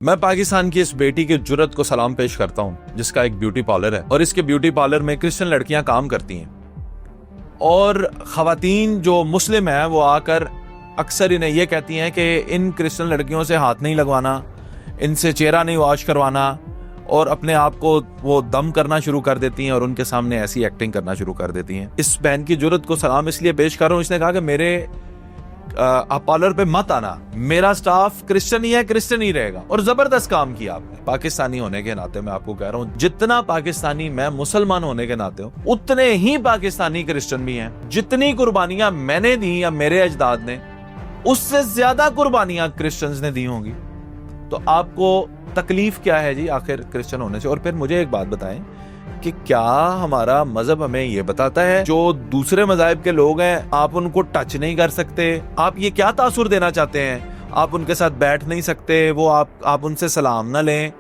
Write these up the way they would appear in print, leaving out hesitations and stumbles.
मैं पाकिस्तान की इस बेटी की जुर्रत को सलाम पेश करता हूं जिसका एक ब्यूटी पार्लर है और इसके ब्यूटी पार्लर में क्रिश्चियन लड़कियां काम करती हैं और खवातीन जो मुस्लिम है वो आकर अक्सर इन्हें यह कहती हैं कि इन क्रिश्चियन लड़कियों से हाथ नहीं लगवाना, इनसे चेहरा नहीं वॉश करवाना, और अपने आप को वो दम करना शुरू कर देती हैं और उनके सामने ऐसी एक्टिंग करना शुरू कर देती हैं। इस बहन की जुर्रत को सलाम इसलिए पेश कर रहा हूं, इसने कहा कि मेरे आप पार्लर पे मत आना, मेरा स्टाफ क्रिश्चियन ही है, क्रिश्चियन ही रहेगा। और जबरदस्त काम किया आपने। पाकिस्तानी होने के नाते मैं आपको कह रहा हूं, जितना पाकिस्तानी मैं मुसलमान होने के नाते हूं, उतने ही पाकिस्तानी क्रिश्चियन भी हैं। जितनी कुर्बानियां मैंने दी या मेरे अजदाद ने, उससे ज्यादा कुर्बानियां क्रिश्चियंस ने दी होंगी। तो आपको तकलीफ क्या है जी आखिर क्रिश्चियन होने से? और फिर मुझे एक बात बताएं कि क्या हमारा मजहब हमें यह बताता है जो दूसरे मज़ाहिब के लोग हैं आप उनको टच नहीं कर सकते? आप ये क्या तासुर देना चाहते हैं? आप उनके साथ बैठ नहीं सकते, वो आप उनसे सलाम ना लें,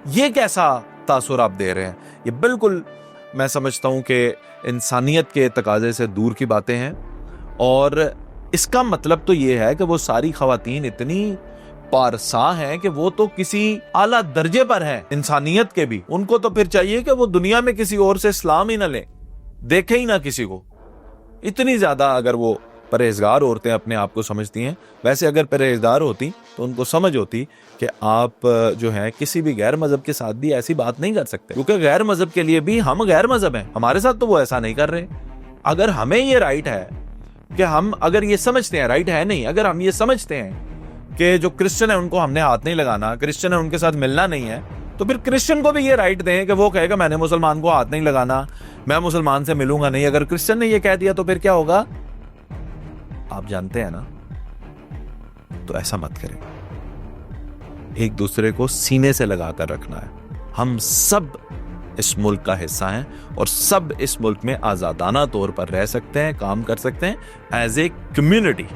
ये कैसा तासुर आप दे रहे हैं? ये बिल्कुल मैं समझता हूं कि इंसानियत के तकाजे से दूर की बातें हैं। और इसका मतलब तो ये है कि वो सारी खवातीन इतनी पारसा हैं कि वो तो किसी आला दर्जे पर हैं इंसानियत के भी। उनको तो फिर चाहिए कि वो दुनिया में किसी और से सलाम ही ना लें, देखे ही ना किसी को। इतनी ज्यादा अगर वो परहेजगार औरतें अपने आप को समझती हैं, वैसे अगर परहेजगार होती तो उनको समझ होती कि आप जो है किसी भी गैर मजहब के साथ भी ऐसी बात नहीं कर सकते, क्योंकि गैर मजहब के लिए भी हम गैर मजहब हैं, हमारे साथ तो वो ऐसा नहीं कर रहे। अगर हमें ये राइट है कि हम अगर ये समझते हैं, राइट है नहीं, अगर हम ये समझते हैं कि जो क्रिश्चियन है उनको हमने हाथ नहीं लगाना, क्रिश्चियन है उनके साथ मिलना नहीं है, तो फिर क्रिश्चियन को भी ये राइट दें कि वो कहेगा मैंने मुसलमान को हाथ नहीं लगाना, मैं मुसलमान से मिलूंगा नहीं। अगर क्रिश्चियन ने ये कह दिया तो फिर क्या होगा आप जानते हैं ना। तो ऐसा मत करें, एक दूसरे को सीने से लगाकर रखना है। हम सब इस मुल्क का हिस्सा हैं और सब इस मुल्क में आजादाना तौर पर रह सकते हैं, काम कर सकते हैं एज ए कम्युनिटी।